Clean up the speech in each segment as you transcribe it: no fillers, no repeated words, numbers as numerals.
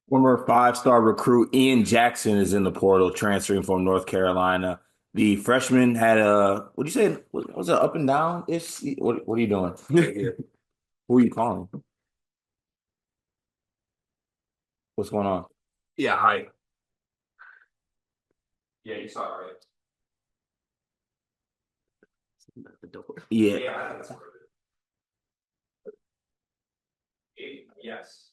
Former five-star recruit Ian Jackson is in the portal, transferring from North Carolina. The freshman had a, what do you say? Was it up and down? What are you doing right here? Who are you calling? What's going on? Yeah, hi. Yeah, you saw it, right? At the door. Yeah. Yeah, I think that's where yes.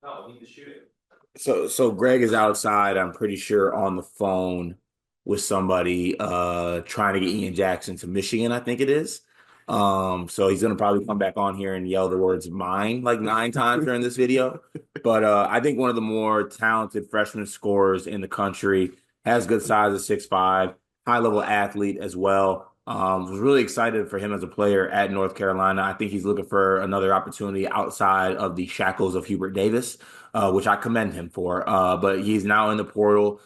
No, we need to shoot it. So Greg is outside, I'm pretty sure, on the phone with somebody trying to get Ian Jackson to Michigan, I think it is. So he's gonna probably come back on here and yell the words mine like 9 times during this video. But I think one of the more talented freshman scorers in the country, has good size of 6'5", high level athlete as well. Was really excited for him as a player at North Carolina. I think he's looking for another opportunity outside of the shackles of Hubert Davis, which I commend him for. But he's now in the portal.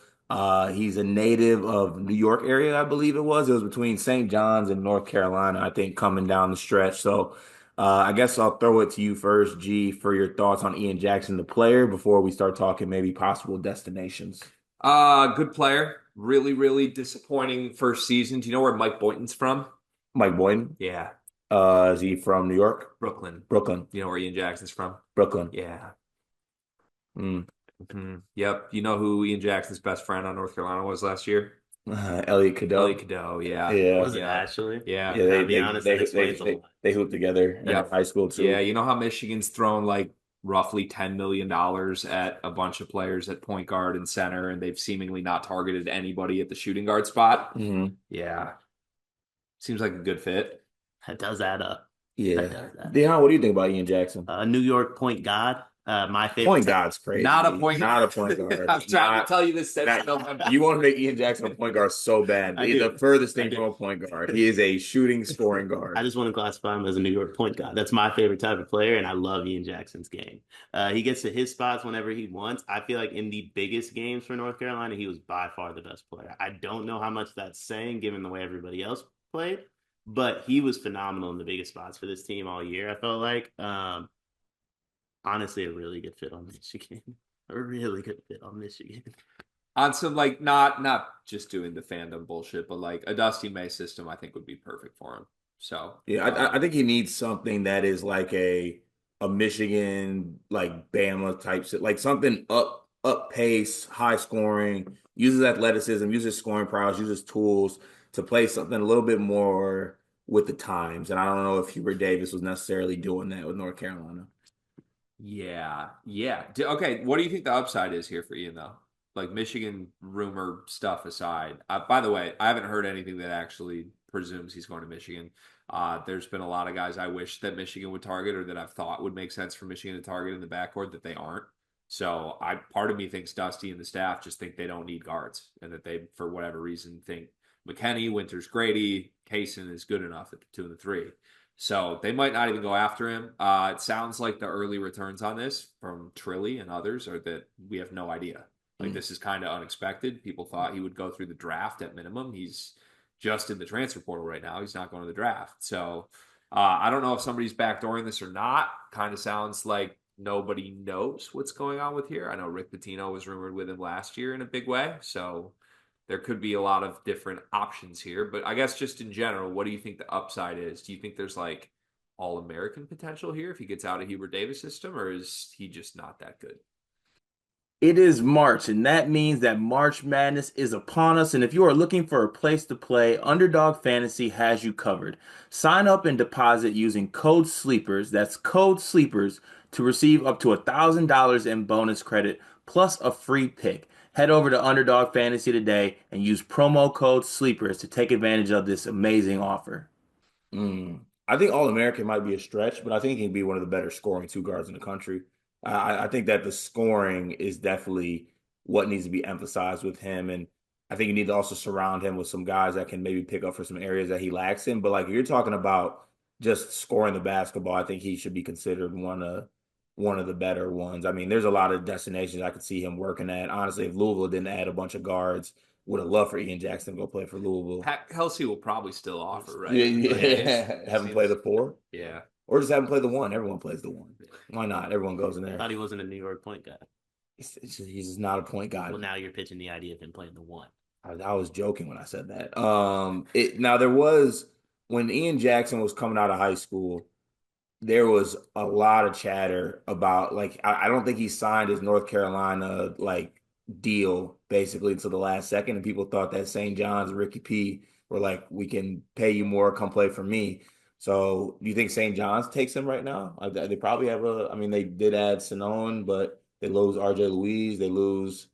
He's a native of New York area, I believe it was. It was between St. John's and North Carolina, I think, coming down the stretch. So I guess I'll throw it to you first, G, for your thoughts on Ian Jackson, the player, before we start talking maybe possible destinations. Good player. Really, really disappointing first season. Do you know where Mike Boynton's from? Mike Boyden. Yeah, Is he from New York? Brooklyn. Brooklyn. You know where Ian Jackson's from? Brooklyn. Yeah. Mm. Yep. You know who Ian Jackson's best friend on North Carolina was last year? Elliot Ellie Cadeau. Cadeau. Yeah. Yeah. Was it Yeah. actually? Yeah. Yeah, I'll be honest, that explains a lot. they hooped together in Yep. high school Yeah. too. You know how Michigan's thrown like roughly $10 million at a bunch of players at point guard and center, and they've seemingly not targeted anybody at the shooting guard spot? Hmm. Yeah. Seems like a good fit. That does add up. That Yeah. does that. Dion, what do you think about Ian Jackson? New York point guard. My favorite. Point guard's Not a crazy. point Not a guard. point guard. I'm trying to tell you this since Not, November. you want to make Ian Jackson a point guard so bad. I He's do. the furthest I thing do. from a point guard. He is a shooting, scoring I guard. just want to classify him as a New York point guard. That's my favorite type of player, and I love Ian Jackson's game. He gets to his spots whenever he wants. I feel like in the biggest games for North Carolina, he was by far the best player. I don't know how much that's saying given the way everybody else played, but he was phenomenal in the biggest spots for this team all year. I felt like, honestly, a really good fit on Michigan. A really good fit on Michigan. On some like not just doing the fandom bullshit, but like a Dusty May system, I think would be perfect for him. So Yeah, I think he needs something that is like a Michigan, like Bama type, like something up pace, high scoring, uses athleticism, uses scoring prowess, uses tools to play something a little bit more with the times. And I don't know if Hubert Davis was necessarily doing that with North Carolina. yeah, yeah. Okay, what do you think the upside is here for Ian though? Like Michigan rumor stuff aside. By the way, I haven't heard anything that actually presumes he's going to Michigan. There's been a lot of guys I wish that Michigan would target or that I've thought would make sense for Michigan to target in the backcourt that they aren't. So I part of me thinks Dusty and the staff just think they don't need guards and that they, for whatever reason, think McKenney, Winters, Grady, Kaysen is good enough at the 2 and 3. So they might not even go after him. It sounds like the early returns on this from Trilly and others are that we have no idea. Like Mm. this is kind of unexpected. People thought he would go through the draft at minimum. He's just in the transfer portal right now. He's not going to the draft. So I don't know if somebody's backdooring this or not. Kind of sounds like nobody knows what's going on with here. I know Rick Pitino was rumored with him last year in a big way. So there could be a lot of different options here. But I guess just in general, what do you think the upside is? Do you think there's like all American potential here if he gets out of Hubert Davis system, or is he just not that good? It is March, and that means that March Madness is upon us. And if you are looking for a place to play, Underdog Fantasy has you covered. Sign up and deposit using code SLEEPERS, that's code SLEEPERS, to receive up to $1,000 in bonus credit plus a free pick. Head over to Underdog Fantasy today and use promo code SLEEPERS to take advantage of this amazing offer. I think All American might be a stretch, but I think he can be one of the better scoring two guards in the country. I think that the scoring is definitely what needs to be emphasized with him. And I think you need to also surround him with some guys that can maybe pick up for some areas that he lacks in. But like if you're talking about just scoring the basketball, I think he should be considered one of the better ones. I mean, there's a lot of destinations I could see him working at. Honestly, if Louisville didn't add a bunch of guards, would have loved for Ian Jackson to go play for Louisville. Pat Kelsey will probably still offer, right? Yeah, Like, yeah. Have him play the four, yeah. or just have him play the one. Everyone plays the one. Why not? Everyone goes in I there. thought he wasn't a New York point guard. He's just not a point Well, guard. now you're pitching the idea of him playing the one. I was joking when I said that. Now there was when Ian Jackson was coming out of high school, there was a lot of chatter about like I don't think he signed his North Carolina like deal basically until the last second, and people thought that St. John's and Ricky P were like, we can pay you more, come play for me. So do you think St. John's takes him right now? They probably have a. I mean, they did add Sonon, but they lose R.J. Louise, they lose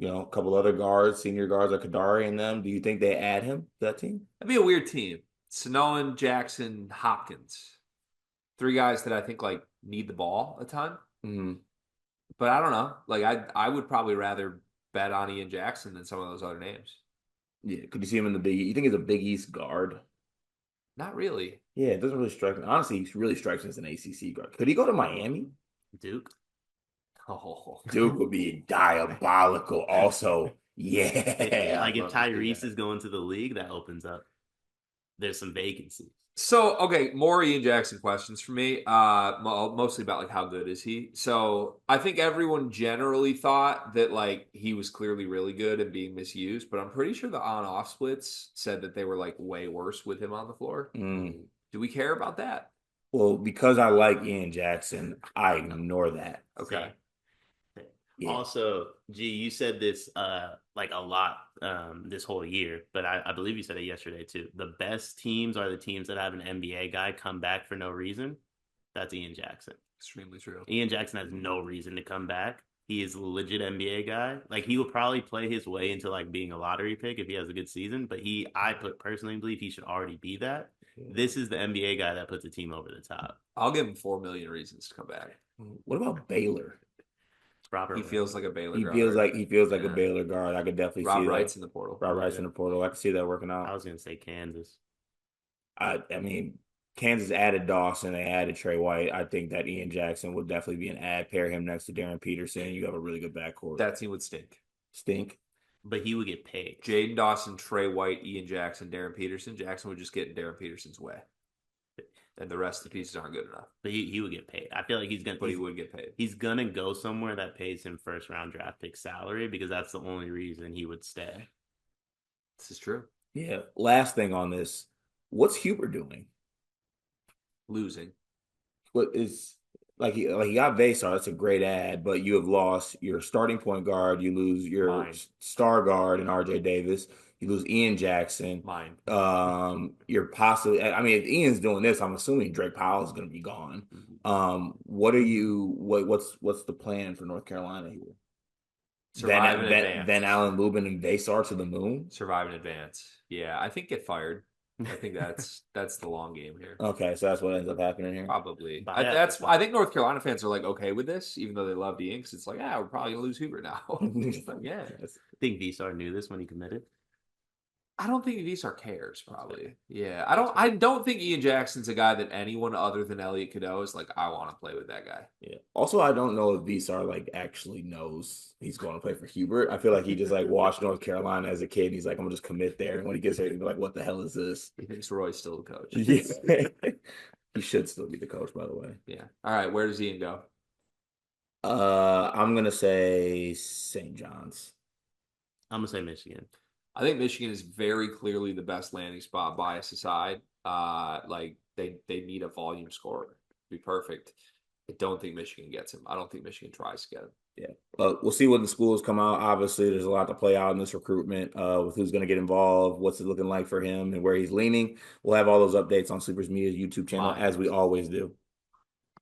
a couple other guards, senior guards like Kadari and them. Do you think they add him to that team? That'd be a weird team. Sonoan, Jackson, Hopkins. Three guys that I think like need the ball a ton. Mm-hmm. But I don't know. Like I would probably rather bet on Ian Jackson than some of those other names. Yeah, could you see him in the Big? You think he's a Big East guard? Not really. Yeah, it doesn't really strike me. Honestly, he really strikes me as an ACC guard. Could he go to Miami? Duke. Oh, Duke would be diabolical. Also, yeah. Like if love to see Tyrese that. is going to the league, that opens up. There's some vacancies. So, okay, more Ian Jackson questions for me. Mostly about like how good is he? So, I think everyone generally thought that like he was clearly really good and being misused, but I'm pretty sure the on-off splits said that they were like way worse with him on the floor. Mm. Do we care about that? Well, because I like Ian Jackson, I ignore that. Okay. Yeah. Also, G, you said this like a lot this whole year, but I believe you said it yesterday too. The best teams are the teams that have an NBA guy come back for no reason. That's Ian Jackson. Extremely true. Ian Jackson has no reason to come back. He is a legit NBA guy. Like he will probably play his way into like being a lottery pick if he has a good season, but personally believe he should already be that. This is the NBA guy that puts a team over the top. I'll give him 4 million reasons to come back. What about Baylor? Robert He feels like a Baylor He guard. feels like a Yeah. Baylor guard. I could definitely Rob see Wright's that. in the portal. Rob Wright's in Yeah. the portal. I could see that working I out. was gonna say Kansas. I mean, Kansas added Dawson. They added Trey White. I think that Ian Jackson would definitely be an ad. Pair him next to Darren Peterson. You have a really good backcourt. That team would stink. Stink. But he would get paid. Jaden Dawson, Trey White, Ian Jackson, Darren Peterson. Jackson would just get in Darren Peterson's way. And the rest of the pieces aren't good enough. But he would get paid. I feel like he's gonna. But he would get paid. He's gonna go somewhere that pays him first round draft pick salary because that's the only reason he would stay. This is true. Yeah. Last thing on this. What's Huber doing? Losing. What is he got Vasar, that's a great ad, but you have lost your starting point guard, you lose your Mine. star guard in RJ Davis, you lose Ian Jackson. Mine. You're possibly I mean if Ian's doing this, I'm assuming Drake Powell is gonna be gone. What's the plan for North Carolina here? Survive in advance. Van Allen, Lubin, and Vasar to the moon. Survive in advance. Yeah, I think get fired. I think that's the long game here. Okay, so that's what ends up happening here. Probably. Yeah. I think North Carolina fans are like okay with this, even though they love Ian, because it's like, yeah, we're probably gonna lose Hoover now. It's like, yeah. I think Vsar knew this when he committed. I don't think Visar cares, probably. Yeah. I don't think Ian Jackson's a guy that anyone other than Elliot Cadeau is like, I want to play with that guy. Yeah. Also, I don't know if Visar like actually knows he's going to play for Hubert. I feel like he just like watched North Carolina as a kid. And he's like, I'm gonna just commit there. And when he gets there, he'll be like, what the hell is this? He thinks Roy's still the coach. Yeah. He should still be the coach, by the way. Yeah. All right. Where does Ian go? I'm gonna say St. John's. I'm gonna say Michigan. I think Michigan is very clearly the best landing spot, bias aside. Like they need a volume scorer to be perfect. I don't think Michigan gets him. I don't think Michigan tries to get him. Yeah. We'll see when the schools come out. Obviously, there's a lot to play out in this recruitment with who's going to get involved, what's it looking like for him, and where he's leaning. We'll have all those updates on Sleepers Media's YouTube channel, as we always do.